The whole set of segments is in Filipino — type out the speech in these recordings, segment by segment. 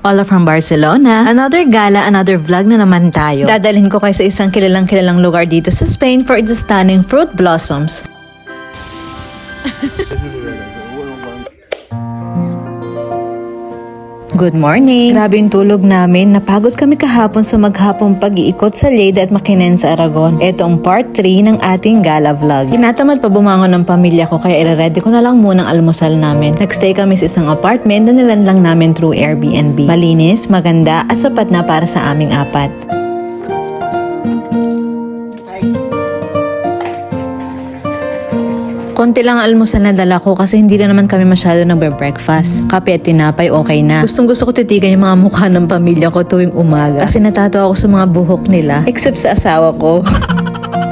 Ola from Barcelona. Another gala, another vlog na naman tayo. Dadalhin ko kayo sa isang kilalang lugar dito sa Spain for its stunning fruit blossoms. Good morning! Grabe yung tulog namin. Napagod kami kahapon sa maghapong pag-iikot sa Lleida at Maquinensa sa Aragon. Ito ang part 3 ng ating gala vlog. Tinatamad pa bumangon ng pamilya ko kaya i-ready ko na lang muna ang almusal namin. Nagstay kami sa isang apartment na nilanlang namin through Airbnb. Malinis, maganda at sapat na para sa aming apat. Konti lang ang almusal na dala ko kasi hindi na naman kami masyado nagbe-breakfast. Kape at tinapay okay na. Gustong gusto ko titigan yung mga mukha ng pamilya ko tuwing umaga kasi natatawa ako sa mga buhok nila except sa asawa ko.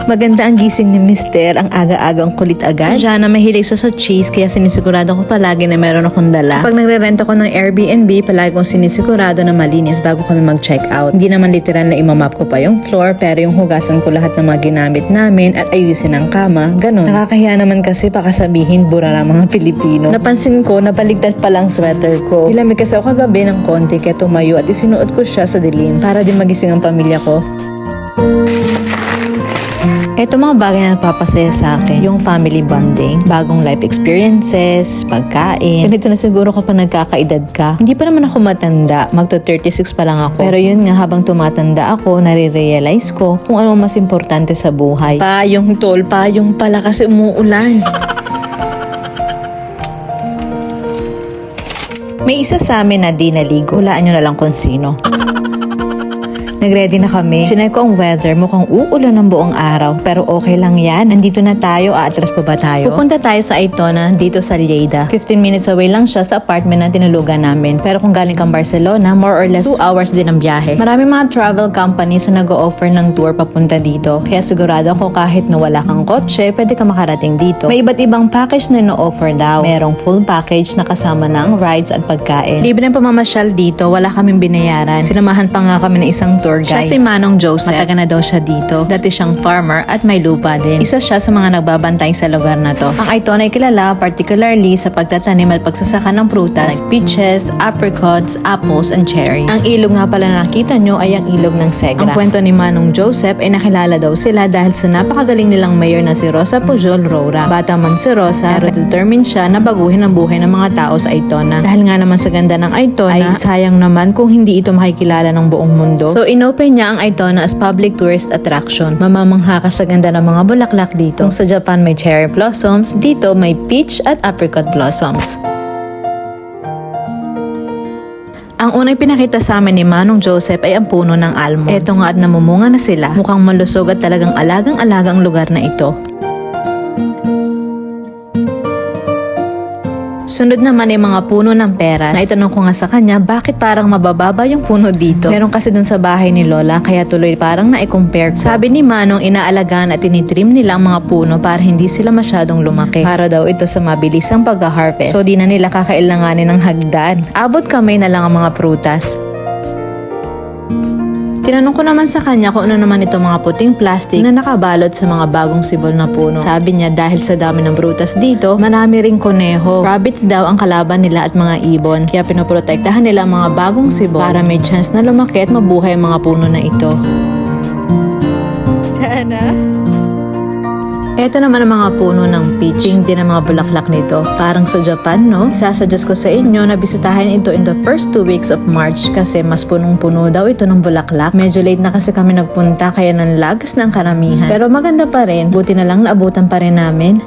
Maganda ang gising ni Mister, ang aga-agang kulit agad. Si Jana mahilig sa cheese kaya sinisigurado ko palagi na meron akong dala. Kapag nagre-rent ako ng Airbnb, palagi kong sinisigurado na malinis bago kami mag-check out. Hindi naman literal na imamap ko pa yung floor pero yung hugasan ko lahat ng mga ginamit namin at ayusin ang kama, ganun. Nakakahiya naman kasi pakasabihin burara mga Pilipino. Napansin ko na baligtad pa lang sweater ko. Ilamig kasi ako kagabi ng konti kaya tumayo at isinuot ko siya sa dilim para din magising ang pamilya ko. Ito mga bagay na nagpapasaya sa akin, yung family bonding, bagong life experiences, pagkain. Ganito na siguro kapag nagkakaedad ka. Hindi pa naman ako matanda, magto 36 pa lang ako. Pero yun nga, habang tumatanda ako, nare-realize ko kung ano mas importante sa buhay. Payong tol, payong pala kasi umuulan. May isa sa amin na di naligo, hulaan nyo na lang kung sino. Nagready na kami. Sinay ko ang weather. Mukhang uulan ng buong araw. Pero okay lang yan. Nandito na tayo. Aatras pa ba tayo? Pupunta tayo sa Aitona, dito sa Lleida. 15 minutes away lang siya sa apartment na tinulugan namin. Pero kung galing kang Barcelona, more or less 2 hours din ang biyahe. Marami mga travel companies na nag-o-offer ng tour papunta dito. Kaya sigurado ako kahit na wala kang kotse, pwede ka makarating dito. May iba't ibang package na ino-offer daw. Merong full package na kasama ng rides at pagkain. Libre ng pamamasyal dito. Wala kaming binayaran. Sinamahan pa nga kami ng isang tour guide. Siya si Manong Joseph. Matagal na daw siya dito. Dati siyang farmer at may lupa din. Isa siya sa mga nagbabantay sa lugar na to. Ang Aitona ay kilala particularly sa pagtatanim at pagsasaka ng prutas like peaches, apricots, apples, and cherries. Ang ilog nga pala na nakita nyo ay ang ilog ng Segra. Ang kwento ni Manong Joseph ay nakilala daw sila dahil sa napakagaling nilang mayor na si Rosa Pujol Roura. Bata man si Rosa, pero determined siya na baguhin ang buhay ng mga tao sa Aitona. Dahil nga naman sa ganda ng Aitona, ay sayang naman kung hindi ito makikilala ng buong mundo. So inopen niya ang Aitona as public tourist attraction. Mamamangha ka sa ganda ng mga bulaklak dito. Kung sa Japan may cherry blossoms, dito may peach at apricot blossoms. Ang unang pinakita sa amin ni Manong Joseph ay ang puno ng almonds. Eto nga at namumunga na sila. Mukhang malusog at talagang alagang-alaga ang lugar na ito. Sunod naman ay mga puno ng peras. Naitanong ko nga sa kanya, bakit parang mabababa yung puno dito? Meron kasi dun sa bahay ni Lola, kaya tuloy parang na-compare ko. Sabi ni Manong, inaalagaan at tinitrim nila ang mga puno para hindi sila masyadong lumaki. Para daw ito sa mabilisang pag-harvest. So di na nila kakailanganin ng hagdan. Abot kamay na lang ang mga prutas. Tinanong ko naman sa kanya kung ano naman ito mga puting plastic na nakabalot sa mga bagong sibol na puno. Sabi niya dahil sa dami ng prutas dito, marami ring koneho. Rabbits daw ang kalaban nila at mga ibon. Kaya pinoprotektahan nila ang mga bagong sibol para may chance na lumaki at mabuhay ang mga puno na ito. Sana? Ito naman ang mga puno ng peach. Pink din ang mga bulaklak nito. Parang sa Japan, no? Isasuggest ko sa inyo na bisitahin ito in the first 2 weeks of March kasi mas punong-puno daw ito ng bulaklak. Medyo late na kasi kami nagpunta kaya nanlagas ng karamihan. Pero maganda pa rin. Buti na lang naabutan pa rin namin.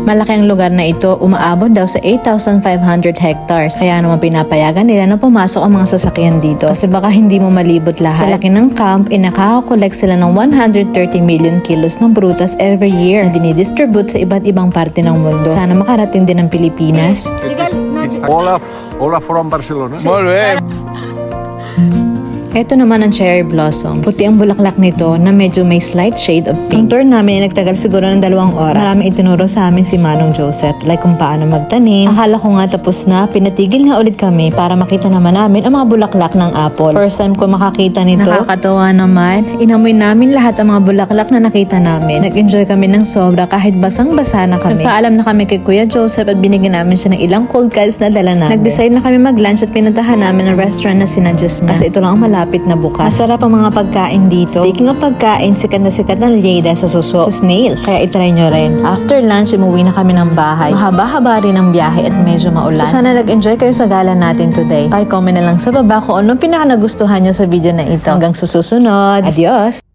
Malaki ang lugar na ito, umaabot daw sa 8,500 hectares. Kaya naman pinapayagan nila na pumasok ang mga sasakyan dito. Kasi baka hindi mo malibot lahat. Sa laki ng camp, inakakollect sila ng 130 million kilos ng prutas every year na dinidistribute sa iba't ibang parte ng mundo. Sana makarating din ng Pilipinas. Hola from Barcelona. Molt bé. Ito naman ang cherry blossoms. Puti ang bulaklak nito na medyo may slight shade of pink. Ang tour namin ay nagtagal siguro ng 2 oras. Maraming itinuro sa amin si Manong Joseph, like kung paano magtanim. Akala ko nga tapos na, pinatigil nga ulit kami para makita naman namin ang mga bulaklak ng apple. First time ko makakita nito. Nakakatawa naman. Inamoy namin lahat ang mga bulaklak na nakita namin. Nag-enjoy kami ng sobra kahit basang-basa na kami. Nagpaalam na kami kay Kuya Joseph at binigyan namin siya ng ilang cold cuts na dala namin. Nag-decide na kami mag-lunch at pinuntahan namin ang restaurant na sinadjust niya. Kasi ito lang ang malapit na bukas. Masarap ang mga pagkain dito. Speaking of pagkain, sikat na sikat ng Lleida sa suso, sa snails. Kaya itry nyo rin. After lunch, umuwi na kami ng bahay. Mahaba-haba rin ang biyahe at medyo maulan. So sana nag-enjoy kayo sa gala natin today. Pa-comment na lang sa baba kung anong pinaka nagustuhan nyo sa video na ito. Hanggang sa susunod. Adios!